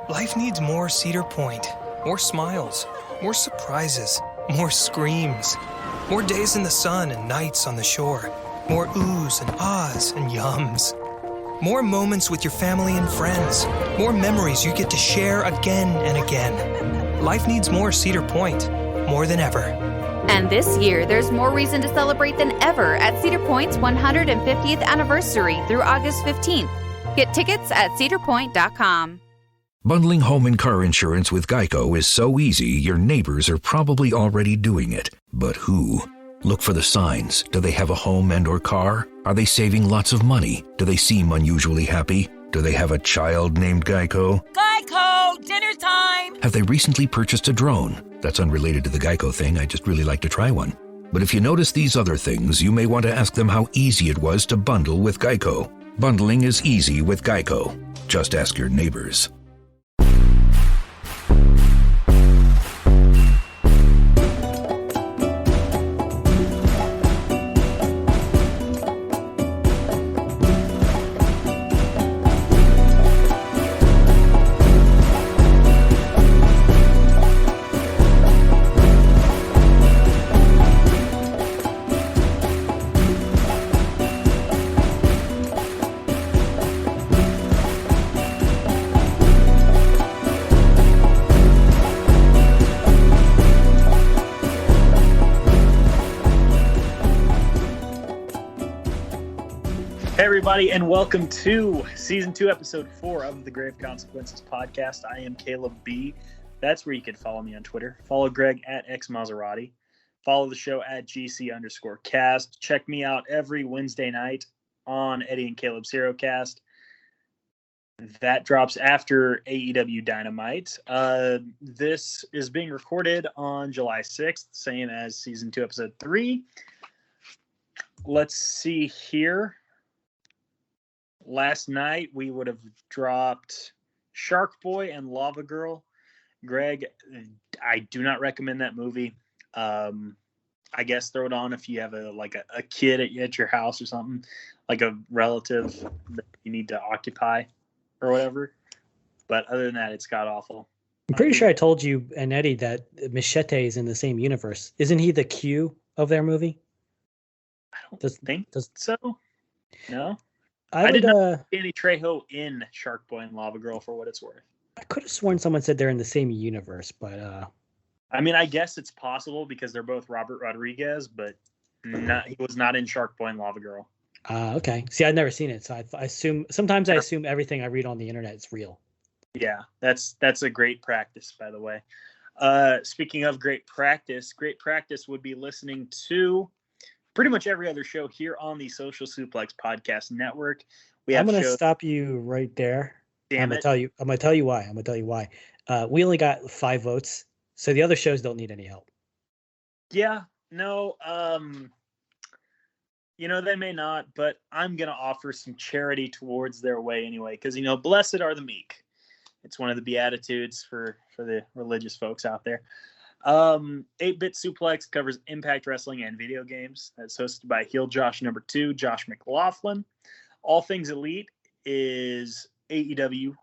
Life needs more Cedar Point, more smiles, more surprises, more screams, more days in the sun and nights on the shore, more oohs and ahs and yums, more moments with your family and friends, more memories you get to share again and again. Life needs more Cedar Point, more than ever. And this year, there's more reason to celebrate than ever at Cedar Point's 150th anniversary through August 15th. Get tickets at cedarpoint.com. Bundling home and car insurance with Geico is so easy, your neighbors are probably already doing it. But who? Look for the signs. Do they have a home and or car? Are they saving lots of money? Do they seem unusually happy? Do they have a child named Geico? Geico! Dinner time! Have they recently purchased a drone? That's unrelated to the Geico thing. I just really like to try one. But if you notice these other things, you may want to ask them how easy it was to bundle with Geico. Bundling is easy with Geico. Just ask your neighbors. Everybody, and welcome to Season 2, Episode 4 of the Grave Consequences podcast. I am Caleb B. That's where you can follow me on Twitter. Follow Greg at xmaserati. Follow the show at GC_cast. Check me out every Wednesday night on Eddie and Caleb Cero cast. That drops after AEW Dynamite. This is being recorded on July 6th, same as Season 2, Episode 3. Let's see here. Last night, we would have dropped Shark Boy and Lava Girl. Greg, I do not recommend that movie. I guess throw it on if you have a kid at your house or something, like a relative that you need to occupy or whatever. But other than that, it's god-awful. I'm pretty sure I told you and Eddie that Machete is in the same universe. Isn't he the Q of their movie? I don't think so. No? I did not see Danny Trejo in Shark Boy and Lava Girl for what it's worth. I could have sworn someone said they're in the same universe, but I mean, I guess it's possible because they're both Robert Rodriguez, but he was not in Shark Boy and Lava Girl. Okay. See, I've never seen it, so I assume everything I read on the internet is real. Yeah, that's a great practice, by the way. Speaking of great practice would be listening to pretty much every other show here on the Social Suplex Podcast Network. I'm going to stop you right there. I'm going to tell you why. We only got 5 votes, so the other shows don't need any help. Yeah, no, they may not, but I'm going to offer some charity towards their way anyway, because, blessed are the meek. It's one of the Beatitudes for the religious folks out there. 8-Bit Suplex covers Impact Wrestling and video games. That's hosted by Heel Josh #2, Josh McLaughlin. All Things Elite is AEW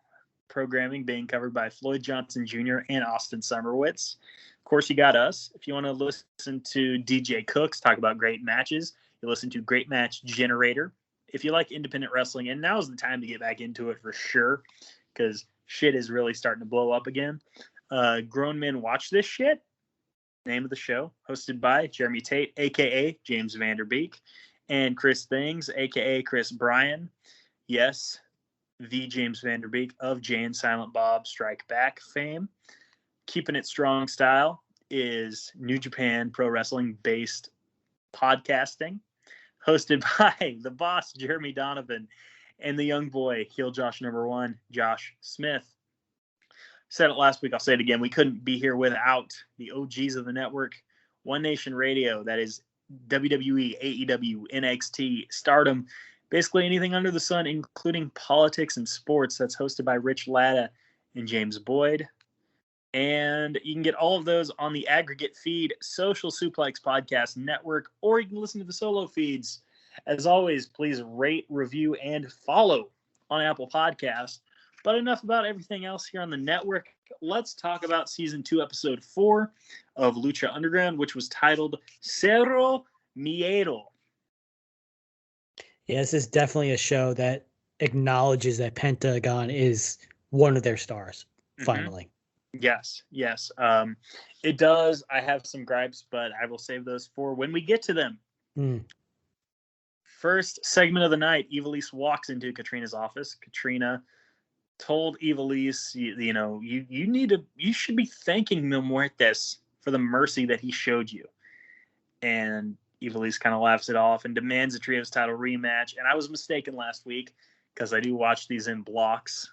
programming being covered by Floyd Johnson Jr. and Austin Summerwitz. Of course, you got us. If you want to listen to DJ Cooks talk about great matches, you listen to Great Match Generator. If you like independent wrestling, and now's the time to get back into it for sure, because shit is really starting to blow up again. Grown Men Watch This Shit. Name of the show, hosted by Jeremy Tate, a.k.a. James Vanderbeek, and Chris Things, a.k.a. Chris Bryan. Yes, the James Vanderbeek of Jay and Silent Bob Strike Back fame. Keeping It Strong Style is New Japan Pro Wrestling-based podcasting, hosted by the boss, Jeremy Donovan, and the young boy, Heel Josh #1, Josh Smith. Said it last week, I'll say it again. We couldn't be here without the OGs of the network. One Nation Radio, that is WWE, AEW, NXT, Stardom, basically anything under the sun, including politics and sports. That's hosted by Rich Latta and James Boyd. And you can get all of those on the aggregate feed, Social Suplex Podcast Network, or you can listen to the solo feeds. As always, please rate, review, and follow on Apple Podcasts But enough about everything else here on the network. Let's talk about Season 2, Episode 4 of Lucha Underground, which was titled Cero, Miedo. Yeah, this is definitely a show that acknowledges that Pentagon is one of their stars, finally. Yes. It does. I have some gripes, but I will save those for when we get to them. First segment of the night, Ivelisse walks into Katrina's office. Katrina told Ivelisse, you should be thanking Mil Muertes for the mercy that he showed you. And Ivelisse kind of laughs it off and demands a trios title rematch. And I was mistaken last week because I do watch these in blocks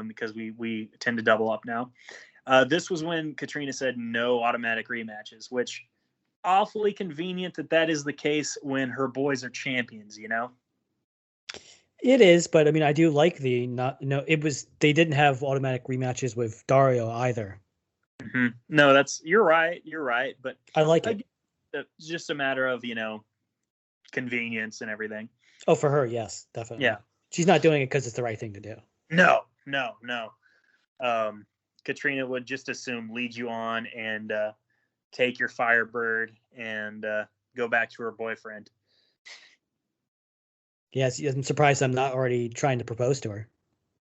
because we tend to double up now. This was when Katrina said no automatic rematches, which awfully convenient that is the case when her boys are champions, you know? It is, but I mean, I do like they didn't have automatic rematches with Dario either. No, you're right. But I like it. It's just a matter of, convenience and everything. Oh, for her. Yes, definitely. Yeah. She's not doing it because it's the right thing to do. No. Katrina would just assume lead you on and take your Firebird and go back to her boyfriend. Yes, I'm surprised I'm not already trying to propose to her.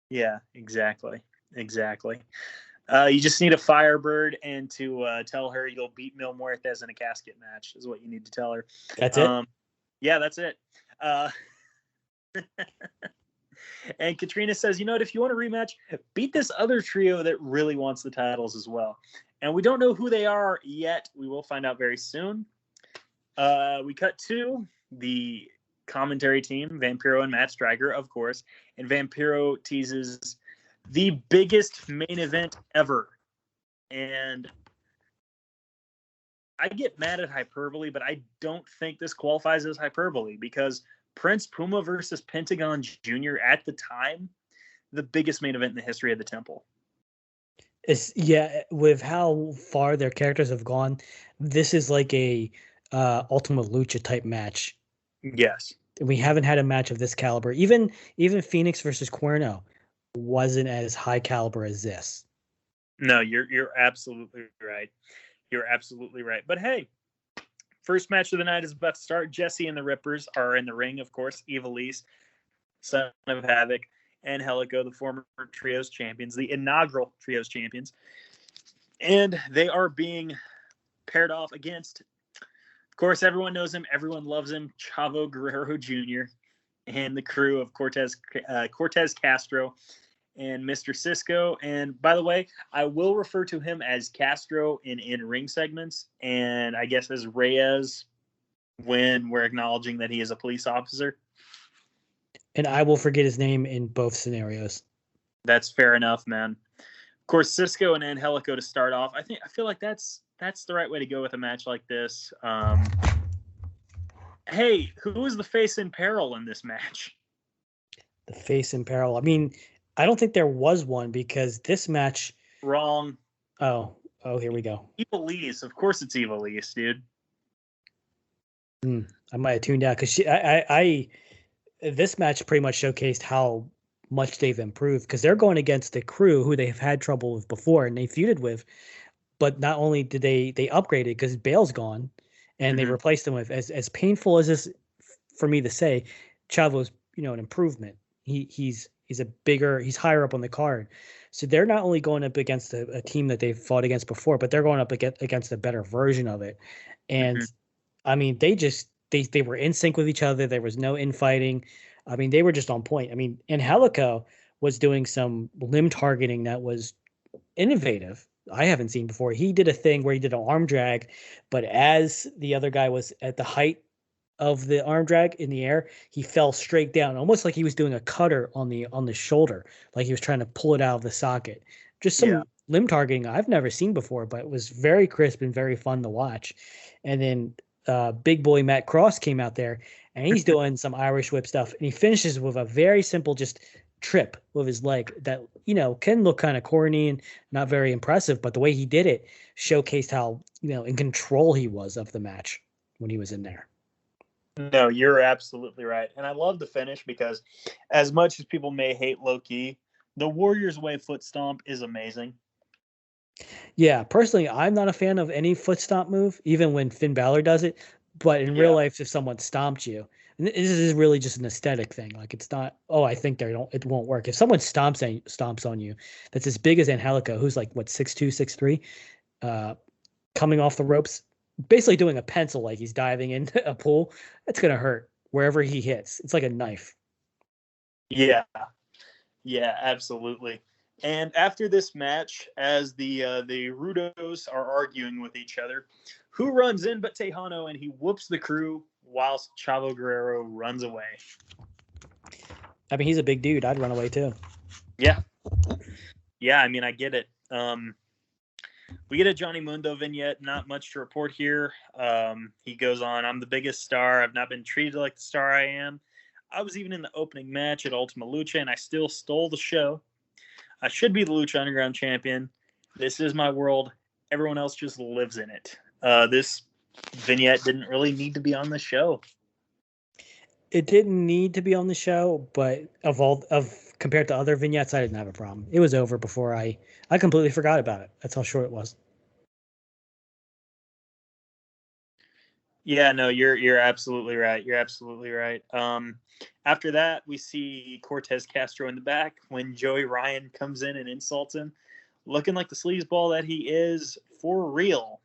Yeah, exactly. You just need a Firebird and to tell her you'll beat Mil Muertes in a casket match is what you need to tell her. That's it? Yeah, that's it. And Katrina says, if you want a rematch, beat this other trio that really wants the titles as well. And we don't know who they are yet. We will find out very soon. We cut to the commentary team, Vampiro and Matt Striker, of course. And Vampiro teases the biggest main event ever. And I get mad at hyperbole, but I don't think this qualifies as hyperbole because Prince Puma versus Pentagon Jr. at the time, the biggest main event in the history of the Temple. With how far their characters have gone, this is like a Ultimate Lucha type match. Yes. We haven't had a match of this caliber. Even Phoenix versus Cuerno wasn't as high caliber as this. No, you're absolutely right. You're absolutely right. But hey, first match of the night is about to start. Jesse and the Rippers are in the ring, of course. Ivelisse, Son of Havoc, and Helico, the former Trios champions, the inaugural Trios champions. And they are being paired off against, of course, everyone knows him. Everyone loves him. Chavo Guerrero Jr. and the crew of Cortez Castro and Mr. Cisco. And by the way, I will refer to him as Castro in ring segments, and I guess as Reyes when we're acknowledging that he is a police officer. And I will forget his name in both scenarios. That's fair enough, man. Of course, Cisco and Angelico to start off. I feel like that's the right way to go with a match like this. Hey, who is the face in peril in this match? The face in peril. I mean, I don't think there was one because this match. Wrong. Oh, here we go. Ivelisse. Of course it's Ivelisse, dude. I might have tuned out because this match pretty much showcased how much they've improved because they're going against the crew who they've had trouble with before and they feuded with. But not only did they upgraded because Bale's gone and they replaced him with, as painful as this for me to say, Chavo's, an improvement. He's higher up on the card. So they're not only going up against a team that they've fought against before, but they're going up against a better version of it. And I mean, they were in sync with each other. There was no infighting. I mean, they were just on point. I mean, Angelico was doing some limb targeting that was innovative. I haven't seen before. He did a thing where he did an arm drag, but as the other guy was at the height of the arm drag in the air, he fell straight down, almost like he was doing a cutter on the shoulder, like he was trying to pull it out of the socket. Just some limb targeting I've never seen before, but it was very crisp and very fun to watch. And then big boy Matt Cross came out there, and he's doing some Irish whip stuff, and he finishes with a very simple just trip with his leg that can look kind of corny and not very impressive, but the way he did it showcased how in control he was of the match when he was in there. No, you're absolutely right. And I love the finish because as much as people may hate Low Ki, The Warriors Way foot stomp is amazing. Yeah, personally, I'm not a fan of any foot stomp move, even when Finn Balor does it. But in real life, if someone stomped you, and this is really just an aesthetic thing. Like it's not. Oh, I think it won't work. If someone stomps on you, that's as big as Angelico, who's like what 6'2", 6'3", coming off the ropes, basically doing a pencil like he's diving into a pool. That's gonna hurt wherever he hits. It's like a knife. Yeah, absolutely. And after this match, as the Rudos are arguing with each other, who runs in but Tejano, and he whoops the crew whilst Chavo Guerrero runs away. I mean, he's a big dude. I'd run away too. Yeah. I mean, I get it. We get a Johnny Mundo vignette. Not much to report here. He goes on, "I'm the biggest star. I've not been treated like the star I am. I was even in the opening match at Ultima Lucha, and I still stole the show. I should be the Lucha Underground champion. This is my world. Everyone else just lives in it." This vignette didn't really need to be on the show. It didn't need to be on the show, but compared to other vignettes, I didn't have a problem. It was over before I completely forgot about it. That's how short it was. Yeah, no, you're absolutely right. You're absolutely right. After that, we see Cortez Castro in the back when Joey Ryan comes in and insults him, looking like the sleazeball that he is for real.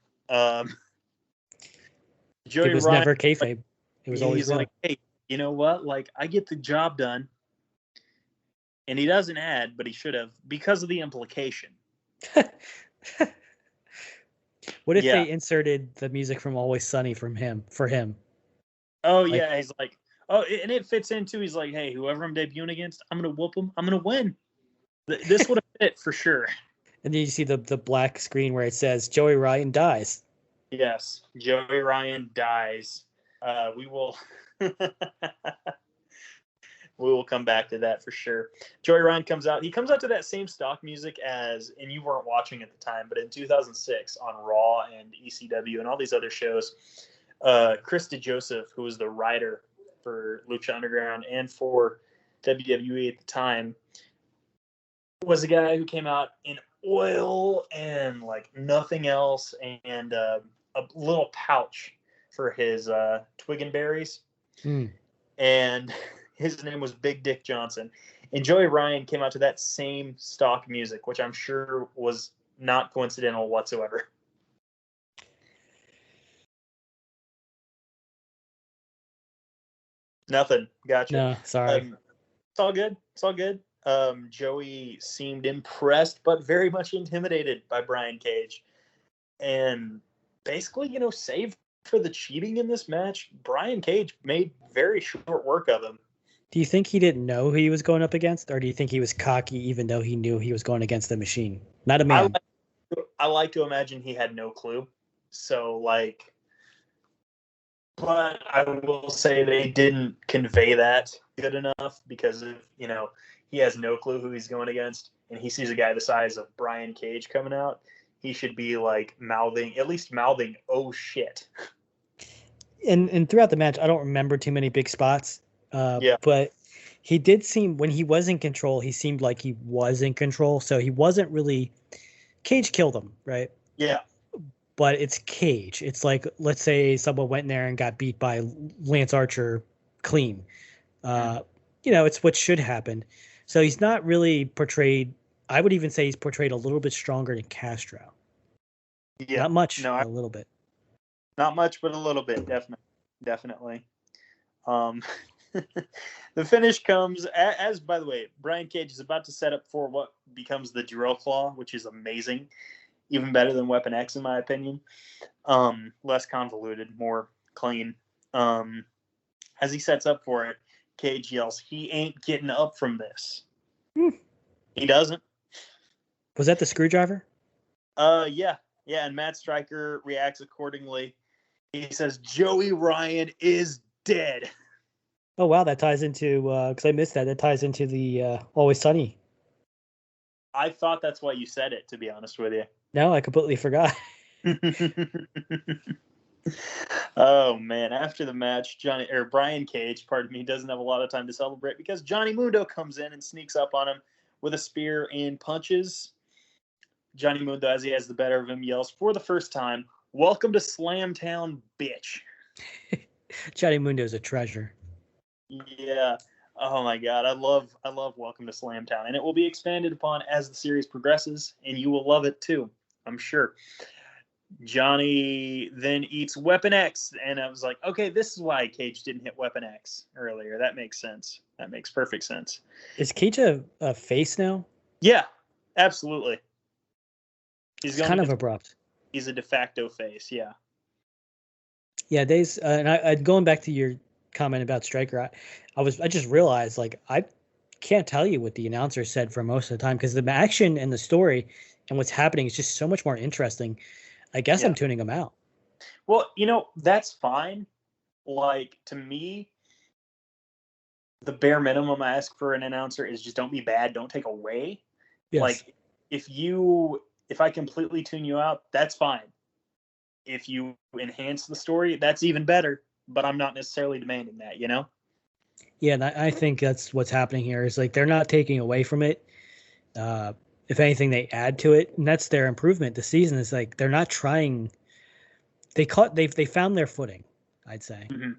Joey it was Ryan, never kayfabe. It was always like, "Hey, you know what? Like, I get the job done." And he doesn't add, but he should have, because of the implication. What if they inserted the music from Always Sunny for him? Oh, like, yeah, he's like, oh, and it fits into, he's like, "Hey, whoever I'm debuting against, I'm going to whoop him. I'm going to win." This would have fit for sure. And then you see the black screen where it says Joey Ryan dies. Yes, Joey Ryan dies. We will come back to that for sure. Joey Ryan comes out. He comes out to that same stock music as, and you weren't watching at the time, but in 2006 on Raw and ECW and all these other shows, Chris DeJoseph, who was the writer for Lucha Underground and for WWE at the time, was a guy who came out in oil and like nothing else, and a little pouch for his twig and berries. And his name was Big Dick Johnson. And Joey Ryan came out to that same stock music, which I'm sure was not coincidental whatsoever. Nothing. Gotcha. No, sorry. It's all good. It's all good. Joey seemed impressed, but very much intimidated by Brian Cage. And basically, save for the cheating in this match, Brian Cage made very short work of him. Do you think he didn't know who he was going up against, or do you think he was cocky even though he knew he was going against the machine? Not a man. I like to imagine he had no clue. So, but I will say they didn't convey that good enough, because if, he has no clue who he's going against and he sees a guy the size of Brian Cage coming out, he should be mouthing, "Oh shit." And throughout the match, I don't remember too many big spots. But he did seem, when he was in control, he seemed like he was in control. So he wasn't really, Cage killed him, right? Yeah. But it's Cage. It's like, let's say someone went in there and got beat by Lance Archer clean. It's what should happen. So he's not really portrayed. I would even say he's portrayed a little bit stronger than Castro. Yeah. Not much, a little bit. Not much, but a little bit, definitely. The finish comes as, by the way, Brian Cage is about to set up for what becomes the drill claw, which is amazing, even better than Weapon X in my opinion. Less convoluted, more clean. As he sets up for it, Cage yells, "He ain't getting up from this." He doesn't. Was that the screwdriver? Yeah, and Matt Stryker reacts accordingly. He says, "Joey Ryan is dead." Oh, wow, that ties into, because I missed that. That ties into the Always Sunny. I thought that's why you said it, to be honest with you. No, I completely forgot. Oh, man. After the match, Brian Cage, doesn't have a lot of time to celebrate because Johnny Mundo comes in and sneaks up on him with a spear and punches. Johnny Mundo, as he has the better of him, yells for the first time, "Welcome to Slamtown, bitch." Johnny Mundo is a treasure. Yeah. Oh my God. I love Welcome to Slamtown. And it will be expanded upon as the series progresses, and you will love it too, I'm sure. Johnny then eats Weapon X, and I was like, okay, this is why Cage didn't hit Weapon X earlier. That makes sense. That makes perfect sense. Is Cage a face now? Yeah, absolutely. It's kind of abrupt. He's a de facto face, yeah. Yeah, Days, and I going back to your comment about Stryker, I just realized, like, I can't tell you what the announcer said for most of the time, because the action and the story and what's happening is just so much more interesting. I guess I'm tuning them out. Well, that's fine. Like, to me, the bare minimum I ask for an announcer is just don't be bad, don't take away. Yes. Like, if I completely tune you out, that's fine. If you enhance the story, that's even better, but I'm not necessarily demanding that, Yeah, and I think that's what's happening here, is like they're not taking away from it. If anything, they add to it, and that's their improvement this season. Is like they're not trying. They found their footing, I'd say. Mm-hmm.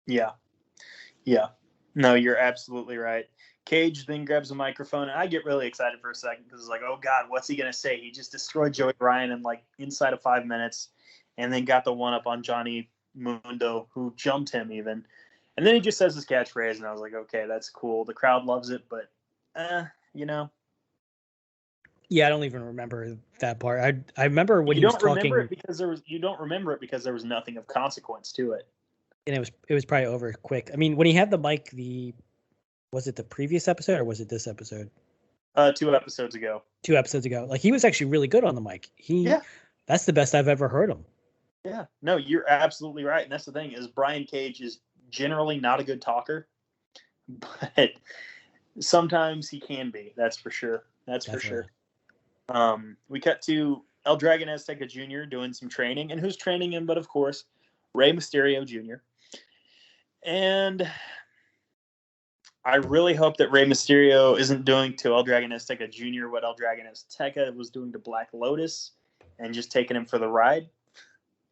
Yeah. No, you're absolutely right. Cage then grabs a microphone, and I get really excited for a second because it's like, oh God, what's he gonna say? He just destroyed Joey Ryan in like inside of 5 minutes, and then got the one up on Johnny Mundo, who jumped him even. And then he just says his catchphrase, and I was like, okay, that's cool. The crowd loves it, but Yeah, I don't even remember that part. I remember when he was talking. You don't remember it because there was nothing of consequence to it. And it was probably over quick. I mean, when he had the mic, was it the previous episode or was it this episode? 2 episodes ago. 2 episodes ago. Like, he was actually really good on the mic. That's the best I've ever heard him. Yeah. No, you're absolutely right. And that's the thing, is Brian Cage is generally not a good talker, but sometimes he can be. That's for sure. For sure. We cut to El Dragon Azteca Jr. doing some training, and who's training him but, of course, Rey Mysterio Jr. And I really hope that Rey Mysterio isn't doing to El Dragon Azteca Jr. what El Dragon Azteca was doing to Black Lotus and just taking him for the ride.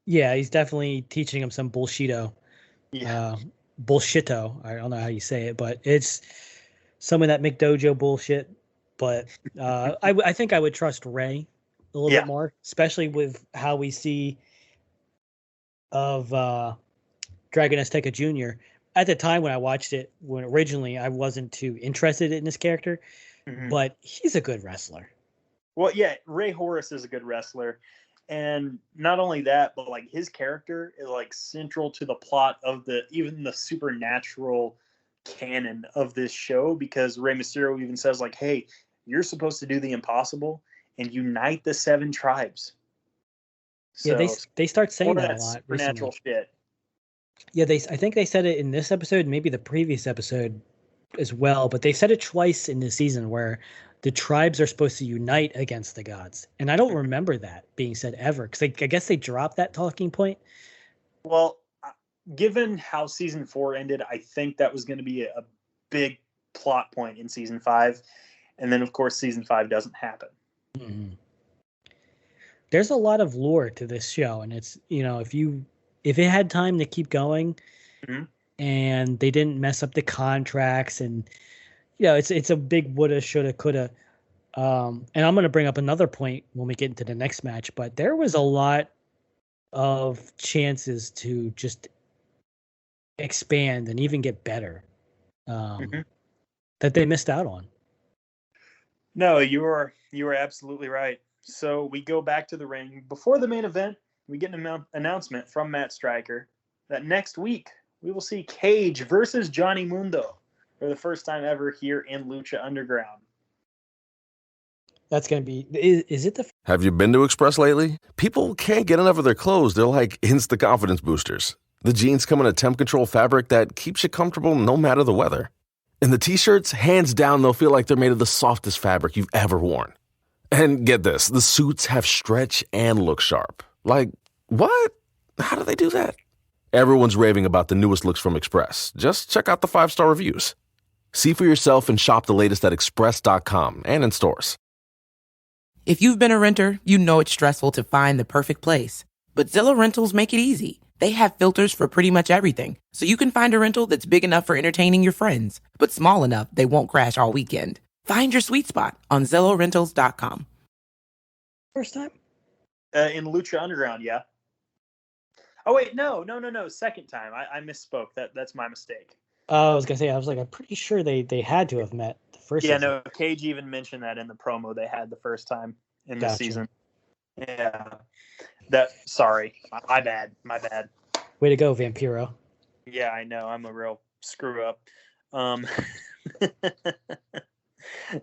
Yeah, he's definitely teaching him some bullshito. Yeah. Bullshito. I don't know how you say it, but it's some of that McDojo bullshit. But I think I would trust Rey a little bit more, especially with how we see of Dragon Azteca Jr. At the time when I watched it, when originally I wasn't too interested in this character, but he's a good wrestler. Well, yeah, Ray Horus is a good wrestler. And not only that, but like his character is like central to the plot of even the supernatural canon of this show, because Rey Mysterio even says like, hey, you're supposed to do the impossible and unite the 7 tribes. So, yeah, they start saying that a lot. Supernatural shit. Yeah, I think they said it in this episode, maybe the previous episode as well, but they said it twice in this season where the tribes are supposed to unite against the gods. And I don't remember that being said ever, because I guess they dropped that talking point. Well, given how season 4 ended, I think that was going to be a big plot point in season 5. And then, of course, season 5 doesn't happen. Mm-hmm. There's a lot of lore to this show, and it's, if it had time to keep going, and they didn't mess up the contracts, and it's a big woulda, shoulda, coulda. And I'm going to bring up another point when we get into the next match, but there was a lot of chances to just expand and even get better that they missed out on. No, you were absolutely right. So we go back to the ring. Before the main event, we get an announcement from Matt Stryker that next week we will see Cage versus Johnny Mundo for the first time ever here in Lucha Underground. That's going to be... Is it the... Have you been to Express lately? People can't get enough of their clothes. They're like instant confidence boosters. The jeans come in a temp control fabric that keeps you comfortable no matter the weather. And the t-shirts, hands down, they'll feel like they're made of the softest fabric you've ever worn. And get this, the suits have stretch and look sharp. Like, what? How do they do that? Everyone's raving about the newest looks from Express. Just check out the 5-star reviews. See for yourself and shop the latest at express.com and in stores. If you've been a renter, you know it's stressful to find the perfect place. But Zillow Rentals make it easy. They have filters for pretty much everything, so you can find a rental that's big enough for entertaining your friends, but small enough they won't crash all weekend. Find your sweet spot on ZillowRentals.com. First time? In Lucha Underground, yeah. Oh wait, no. Second time. I misspoke. That's my mistake. I was gonna say, I'm pretty sure they had to have met the first. Yeah, season. no. Cage even mentioned that in the promo they had the first time in the season. Yeah. Sorry, my bad. Way to go, Vampiro. Yeah, I know. I'm a real screw up.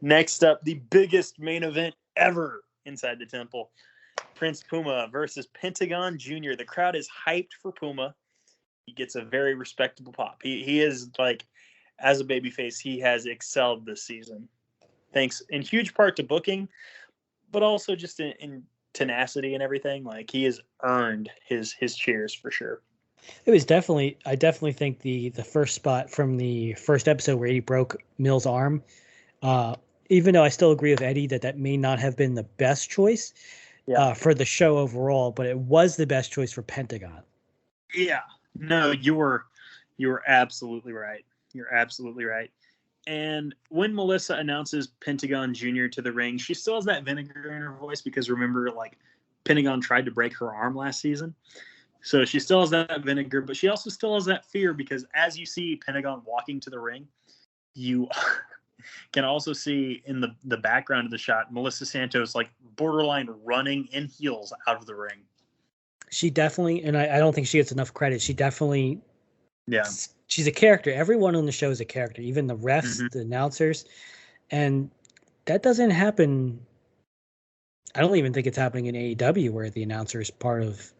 Next up, the biggest main event ever inside the temple. Prince Puma versus Pentagon Jr. The crowd is hyped for Puma. He gets a very respectable pop. He is, like, as a babyface, he has excelled this season. Thanks in huge part to booking, but also just in tenacity and everything. Like, he has earned his cheers for sure. It was I definitely think the first spot from the first episode where he broke Mill's arm, even though I still agree with Eddie that may not have been the best choice for the show overall, but it was the best choice for Pentagon. Yeah. No, you were absolutely right. You're absolutely right. And when Melissa announces Pentagon Jr. to the ring, she still has that vinegar in her voice because remember, like, Pentagon tried to break her arm last season. So she still has that vinegar, but she also still has that fear because as you see Pentagon walking to the ring, you can also see in the background of the shot, Melissa Santos, like, borderline running in heels out of the ring. She definitely, and I don't think she gets enough credit. She definitely, she's a character. Everyone on the show is a character, even the refs, the announcers. And that doesn't happen. I don't even think it's happening in AEW where the announcer is part of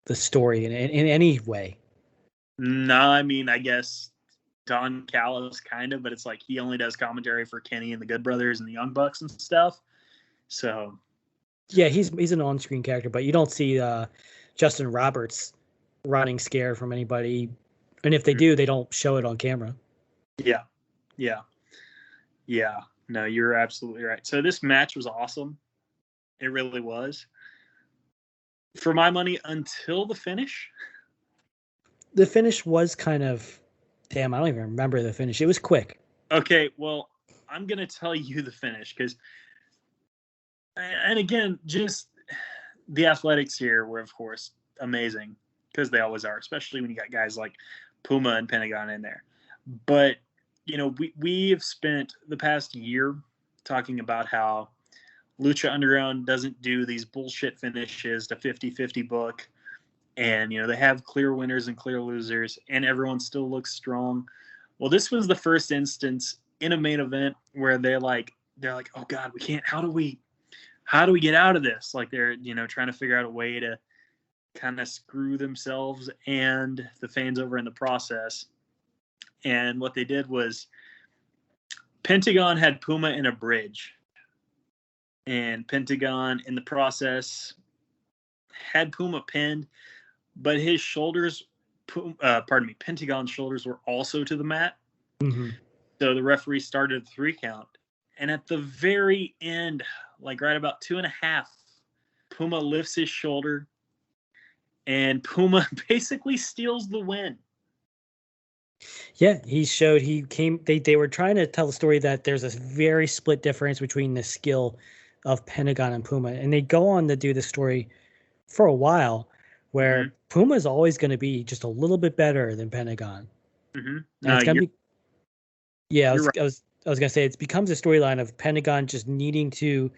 the story in any way. No, I mean, I guess Don Callis kind of, but it's like he only does commentary for Kenny and the Good Brothers and the Young Bucks and stuff. So yeah, he's an on-screen character, but you don't see Justin Roberts running scared from anybody, and if they do, they don't show it on camera. Yeah. No, you're absolutely right. So this match was awesome. It really was. For my money, until the finish. The finish was kind of, damn, I don't even remember the finish. It was quick. Okay, well, I'm going to tell you the finish because, and again, just the athletics here were, of course, amazing because they always are, especially when you got guys like Puma and Pentagon in there. But, you know, we have spent the past year talking about how Lucha Underground doesn't do these bullshit finishes to 50-50 book. And, you know, they have clear winners and clear losers, and everyone still looks strong. Well, this was the first instance in a main event where they're like, oh God, we can't, how do we get out of this? Like they're, you know, trying to figure out a way to kind of screw themselves and the fans over in the process. And what they did was Pentagon had Puma in a bridge, and Pentagon in the process had Puma pinned, but his shoulders, Pentagon's shoulders were also to the mat. Mm-hmm. So the referee started a 3 count. And at the very end, like right about 2.5, Puma lifts his shoulder and Puma basically steals the win. Yeah, he showed he came. They were trying to tell the story that there's a very split difference between the skill of Pentagon and Puma, and they go on to do the story for a while, where Puma is always going to be just a little bit better than Pentagon. Mm-hmm. It's gonna be. Yeah, right. I was gonna say it becomes a storyline of Pentagon just needing to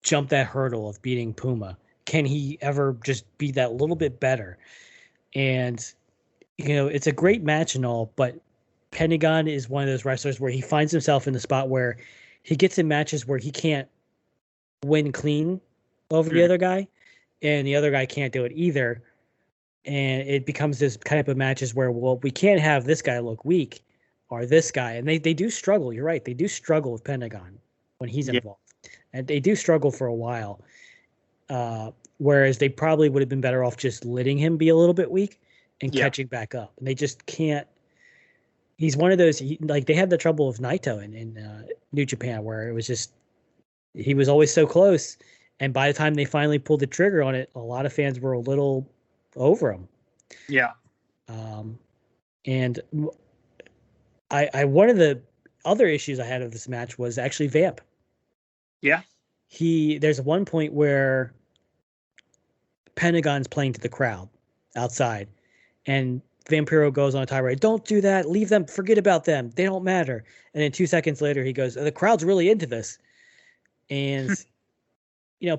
jump that hurdle of beating Puma. Can he ever just be that little bit better? And you know, it's a great match and all, but Pentagon is one of those wrestlers where he finds himself in the spot where he gets in matches where he can't win clean over the other guy, and the other guy can't do it either. And it becomes this type of matches where, well, we can't have this guy look weak or this guy. And they do struggle. You're right. They do struggle with Pentagon when he's involved. And they do struggle for a while. Whereas they probably would have been better off just letting him be a little bit weak and catching back up. And they just can't, He's one of those, like they had the trouble of Naito in New Japan, where it was just, he was always so close. And by the time they finally pulled the trigger on it, a lot of fans were a little over him. Yeah. And one of the other issues I had of this match was actually Vamp. Yeah. There's one point where Pentagon's playing to the crowd outside, and Vampiro goes on a tirade. Don't do that. Leave them. Forget about them. They don't matter. And then 2 seconds later, he goes, the crowd's really into this. And,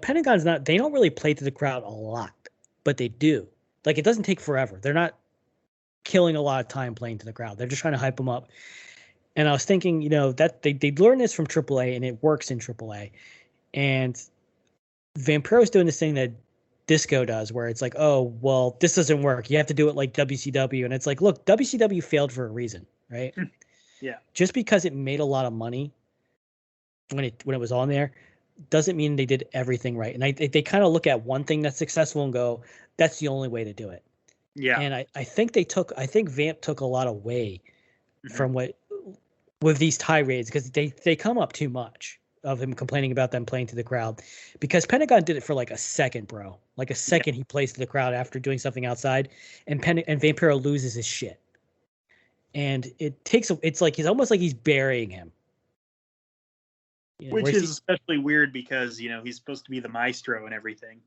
Pentagon's they don't really play to the crowd a lot, but they do. Like, it doesn't take forever. They're not killing a lot of time playing to the crowd. They're just trying to hype them up. And I was thinking, that they learned this from AAA, and it works in AAA. And Vampiro's doing this thing that Disco does, where it's like, oh, well, this doesn't work. You have to do it like WCW. And it's like, look, WCW failed for a reason, right? Yeah. Just because it made a lot of money when it was on there doesn't mean they did everything right. And they kind of look at one thing that's successful and go, that's the only way to do it. Yeah. And I think Vamp took a lot away from with these tirades, because they come up too much of him complaining about them playing to the crowd, because Pentagon did it for like a second, bro. Like a second, he plays to the crowd after doing something outside, and Vampiro loses his shit. And it's like it's almost like he's burying him. Which is especially weird because, he's supposed to be the maestro and everything.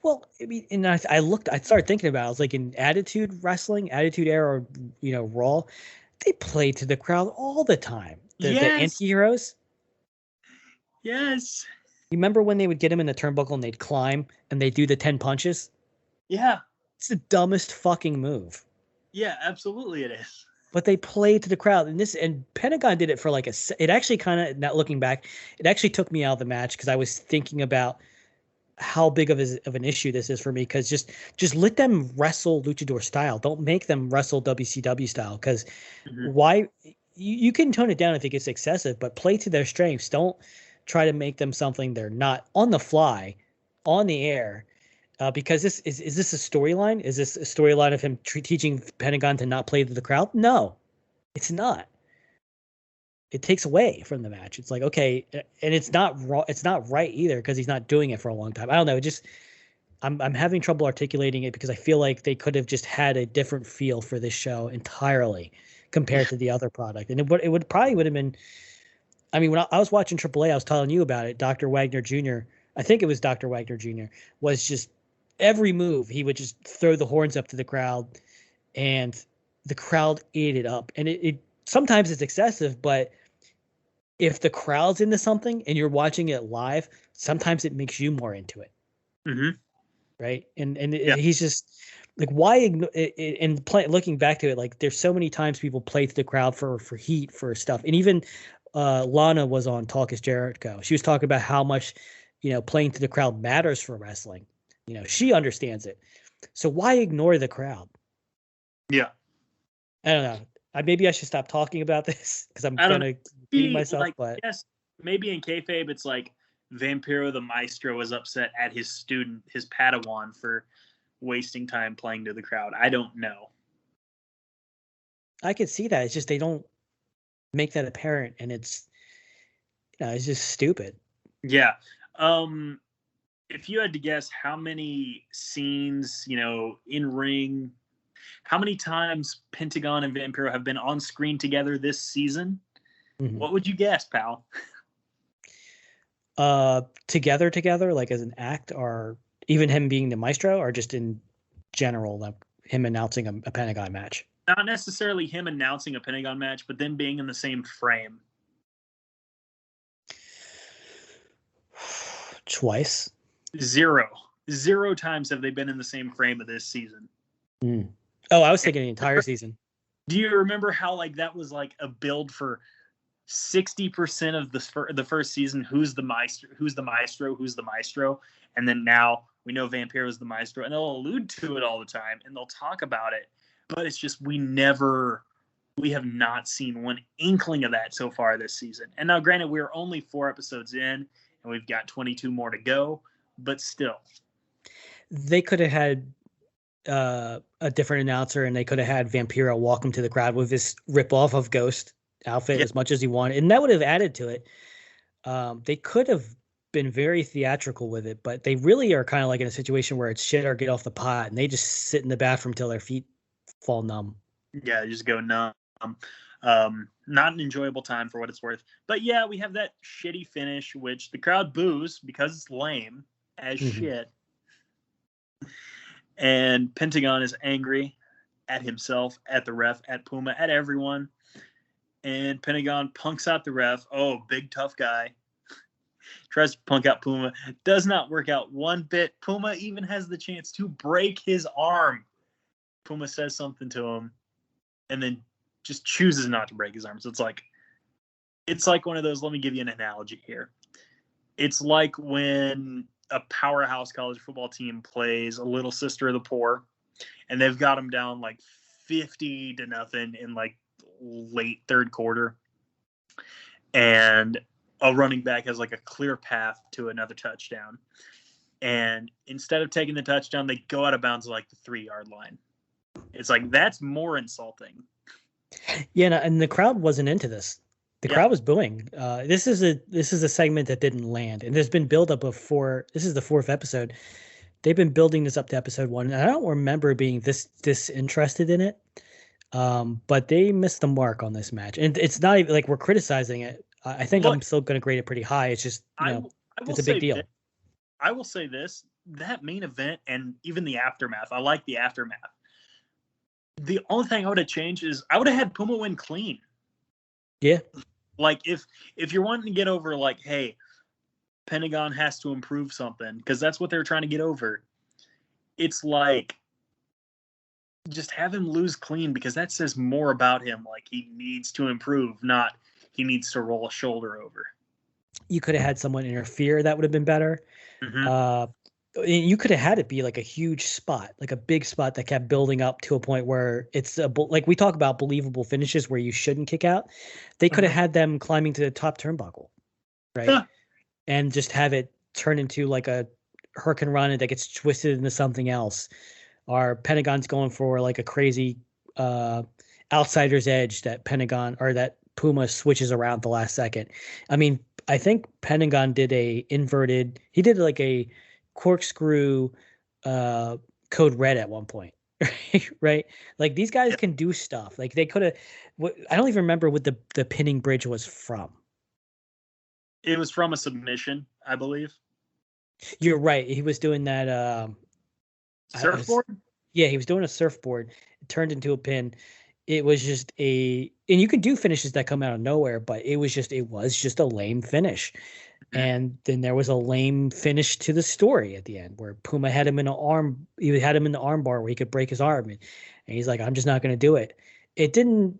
Well, I mean, and I started thinking about it. I was like, in Attitude Wrestling, Attitude Era, or Raw, they played to the crowd all the time. The anti-heroes. Yes. You remember when they would get him in the turnbuckle and they'd climb and they'd do the 10 punches? Yeah. It's the dumbest fucking move. Yeah, absolutely it is. But they played to the crowd, and Pentagon did it for like it actually kind of, not looking back, it actually took me out of the match, because I was thinking about how big of an issue this is for me, because just let them wrestle luchador style. Don't make them wrestle WCW style, because why you can tone it down if it gets excessive, but play to their strengths. Don't try to make them something they're not on the fly, on the air. Because is this a storyline? Is this a storyline of him teaching Pentagon to not play to the crowd? No, it's not. It takes away from the match. It's like, okay, and it's not wrong. It's not right either, because he's not doing it for a long time. I don't know. I'm having trouble articulating it, because I feel like they could have just had a different feel for this show entirely compared to the other product, and it probably would have been. I mean, when I was watching AAA, I was telling you about it. Dr. Wagner Jr. I think it was Dr. Wagner Jr. was just. Every move, he would just throw the horns up to the crowd, and the crowd ate it up. And it sometimes it's excessive, but if the crowd's into something and you're watching it live, sometimes it makes you more into it. Mm-hmm. Right. And he's just like, why? Looking back to it, like, there's so many times people play to the crowd for heat, for stuff. And even Lana was on Talk is Jericho. She was talking about how much, playing to the crowd matters for wrestling. She understands it. So why ignore the crowd? Yeah. I don't know. Maybe I should stop talking about this, because I'm going to beat myself. But yes, maybe in kayfabe, it's like Vampiro the Maestro was upset at his student, his Padawan, for wasting time playing to the crowd. I don't know. I could see that. It's just they don't make that apparent, and it's just stupid. Yeah. If you had to guess how many scenes, in ring, how many times Pentagon and Vampiro have been on screen together this season, what would you guess, pal? Together, like as an act, or even him being the maestro, or just in general, like him announcing a Pentagon match? Not necessarily him announcing a Pentagon match, but them being in the same frame. Twice. Zero times have they been in the same frame of this season. Oh, I was thinking the entire season. Do you remember how that was like a build for 60% of the first season? Who's the maestro? And then now we know Vampiro is the maestro, and they'll allude to it all the time, and they'll talk about it. But it's just we have not seen one inkling of that so far this season. And now, granted, we're only 4 episodes in, and we've got 22 more to go. But still, they could have had a different announcer, and they could have had Vampiro walk him to the crowd with this ripoff of Ghost outfit as much as he wanted, and that would have added to it. They could have been very theatrical with it, but they really are kind of like in a situation where it's shit or get off the pot, and they just sit in the bathroom till their feet fall numb. Yeah, just go numb. Not an enjoyable time for what it's worth. But yeah, we have that shitty finish, which the crowd boos because it's lame as shit. And Pentagon is angry at himself, at the ref, at Puma, at everyone. And Pentagon punks out the ref. Oh, big tough guy. Tries to punk out Puma. Does not work out one bit. Puma even has the chance to break his arm. Puma says something to him and then just chooses not to break his arm. So it's like one of those, let me give you an analogy here. It's like when a powerhouse college football team plays a little sister of the poor and they've got them down like 50-0 in like late third quarter. And a running back has like a clear path to another touchdown. And instead of taking the touchdown, they go out of bounds like the 3-yard line. It's like, that's more insulting. Yeah, and the crowd wasn't into this. The crowd was booing. This is a segment that didn't land, and there's been buildup of 4. This is the 4th episode. They've been building this up to episode 1, and I don't remember being this disinterested in it. But they missed the mark on this match, and it's not even like we're criticizing it. I think I'm still going to grade it pretty high. It's just it's a big deal. I will say this: that main event and even the aftermath. I like the aftermath. The only thing I would have changed is I would have had Puma win clean. Yeah. Like if you're wanting to get over, like, hey, Pentagon has to improve something because that's what they're trying to get over. It's like just have him lose clean because that says more about him. Like he needs to improve, not he needs to roll a shoulder over. You could have had someone interfere. That would have been better. You could have had it be like a huge spot, like a big spot that kept building up to a point where it's like we talk about believable finishes where you shouldn't kick out. They could have had them climbing to the top turnbuckle, right? And just have it turn into like a hurricane run that gets twisted into something else. Or Pentagon's going for like a crazy outsider's edge that Pentagon or that Puma switches around the last second. I mean, I think Pentagon did he did like a corkscrew code red at one point, right? Like these guys can do stuff. Like they could have. I don't even remember what the pinning bridge was from. It was from a submission, I believe. You're right. He was doing that. Surfboard? He was doing a surfboard. It turned into a pin. It was just and you can do finishes that come out of nowhere, but it was just a lame finish. And then there was a lame finish to the story at the end where Puma had him in an arm. He had him in the arm bar where he could break his arm. And he's like, I'm just not going to do it. It didn't.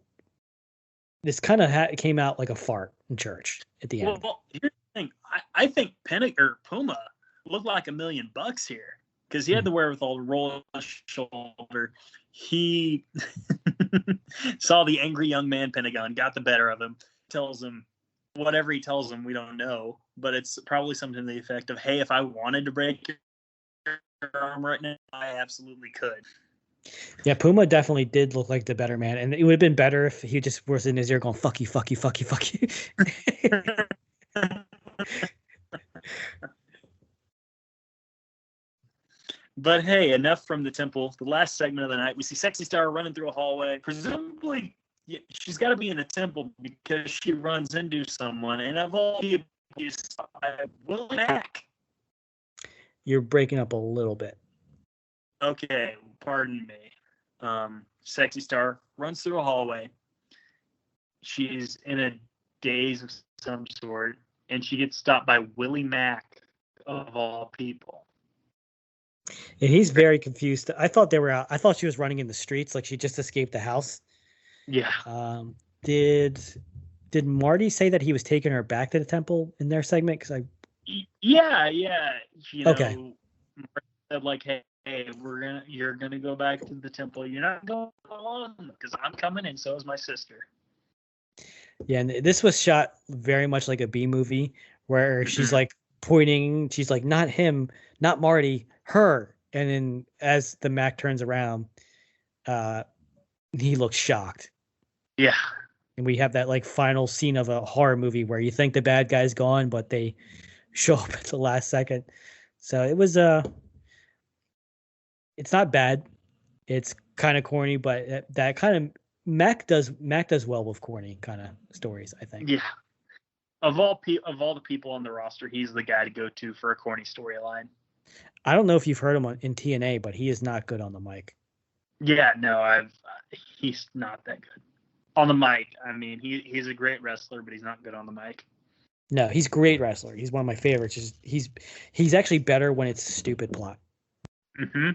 This kind of came out like a fart in church at the end. Well, here's the thing. I think Puma looked like $1 million here because he had the wherewithal to roll his shoulder. He saw the angry young man Pentagon, got the better of him, tells him whatever he tells him, we don't know, but it's probably something to the effect of, hey, if I wanted to break your arm right now, I absolutely could. Yeah, Puma definitely did look like the better man, and it would have been better if he just was in his ear going, fuck you, fuck you, fuck you, fuck you. But hey, enough from the temple. The last segment of the night, we see Sexy Star running through a hallway. Presumably, she's got to be in a temple because she runs into someone. And of all people, you saw Willie Mack. You're breaking up a little bit. Okay, pardon me. Sexy Star runs through a hallway. She's in a daze of some sort, and she gets stopped by Willie Mack, of all people. And he's very confused. I thought they were out. I thought she was running in the streets, like she just escaped the house. Yeah. Did Marty say that he was taking her back to the temple in their segment? Because yeah. Okay. Marty said like, hey, you're gonna go back to the temple. You're not going alone because I'm coming, and so is my sister. Yeah, and this was shot very much like a B movie where she's like pointing. She's like, not him, not Marty, her. And then as the Mac turns around, he looks shocked. Yeah. And we have that like final scene of a horror movie where you think the bad guy's gone, but they show up at the last second. So it was it's not bad. It's kind of corny, but that kind of Mac does well with corny kind of stories, I think. Yeah. Of all the people on the roster, he's the guy to go to for a corny storyline. I don't know if you've heard him in TNA, but he is not good on the mic. Yeah, no, he's not that good on the mic. I mean, he's a great wrestler, but he's not good on the mic. No, he's a great wrestler. He's one of my favorites. He's actually better when it's stupid plot. Mm-hmm.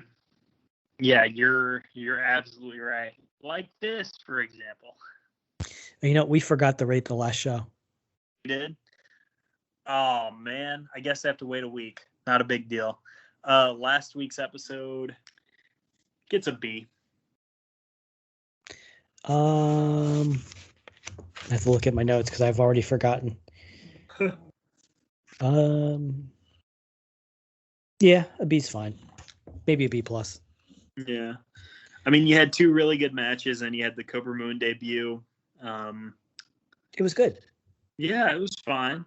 Yeah, you're absolutely right. Like this, for example. You know, we forgot to rate the last show. We did? Oh man, I guess I have to wait a week. Not a big deal. Last week's episode gets a B. I have to look at my notes because I've already forgotten. Yeah, a B's fine. Maybe a B plus. Yeah. I mean, you had two really good matches, and you had the Cobra Moon debut. It was good. Yeah, it was fine.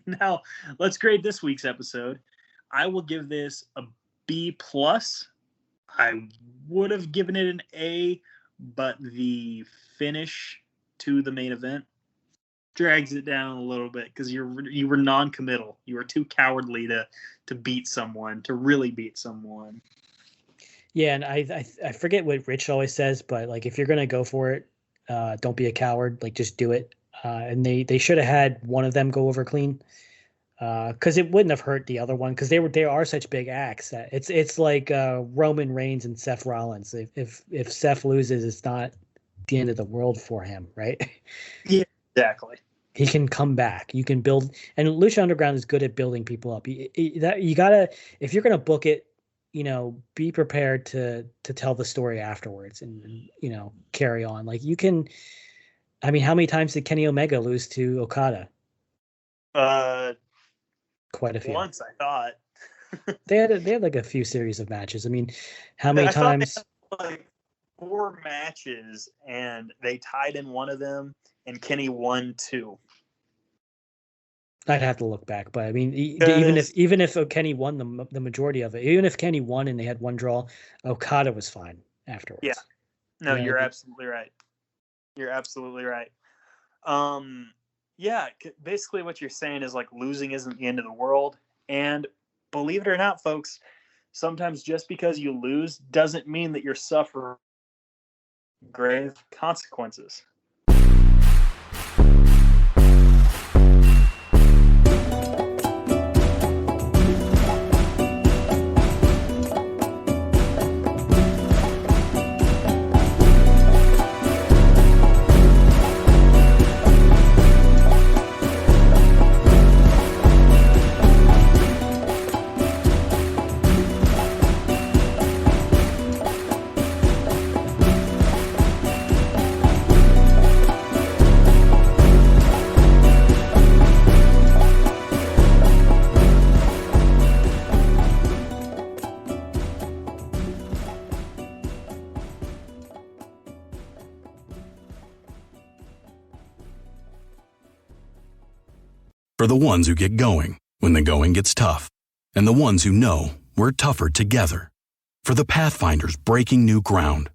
Now, let's grade this week's episode. I will give this a B plus. I would have given it an A, but the finish to the main event drags it down a little bit because you were non-committal. You were too cowardly to beat someone, to really beat someone. Yeah, and I forget what Rich always says, but like if you're gonna go for it, don't be a coward. Like just do it. And they should have had one of them go over clean, because it wouldn't have hurt the other one because they are such big acts. It's like Roman Reigns and Seth Rollins. If Seth loses, it's not the end of the world for him, right? Yeah, exactly. He can come back. You can build, and Lucha Underground is good at building people up. You gotta, if you're gonna book it, be prepared to tell the story afterwards and carry on. Like you can. I mean, how many times did Kenny Omega lose to Okada? Quite a few. Once, I thought. they had like a few series of matches. I mean, how many times? Like 4 matches, and they tied in one of them, and Kenny won 2. I'd have to look back, but I mean, even if Kenny won the majority of it, even if Kenny won and they had one draw, Okada was fine afterwards. Yeah. No, you're absolutely right. You're absolutely right. Yeah, basically what you're saying is like losing isn't the end of the world. And believe it or not, folks, sometimes just because you lose doesn't mean that you're suffering grave consequences. For the ones who get going when the going gets tough, and the ones who know we're tougher together. For the Pathfinders breaking new ground,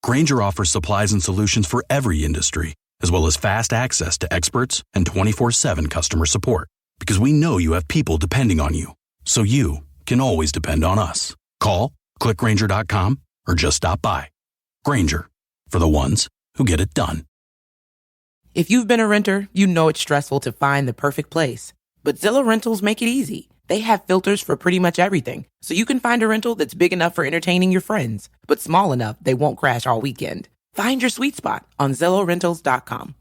Grainger offers supplies and solutions for every industry, as well as fast access to experts and 24/7 customer support. Because we know you have people depending on you, so you can always depend on us. Call, click Grainger.com, or just stop by. Grainger, for the ones who get it done. If you've been a renter, you know it's stressful to find the perfect place. But Zillow Rentals make it easy. They have filters for pretty much everything, so you can find a rental that's big enough for entertaining your friends, but small enough they won't crash all weekend. Find your sweet spot on ZillowRentals.com.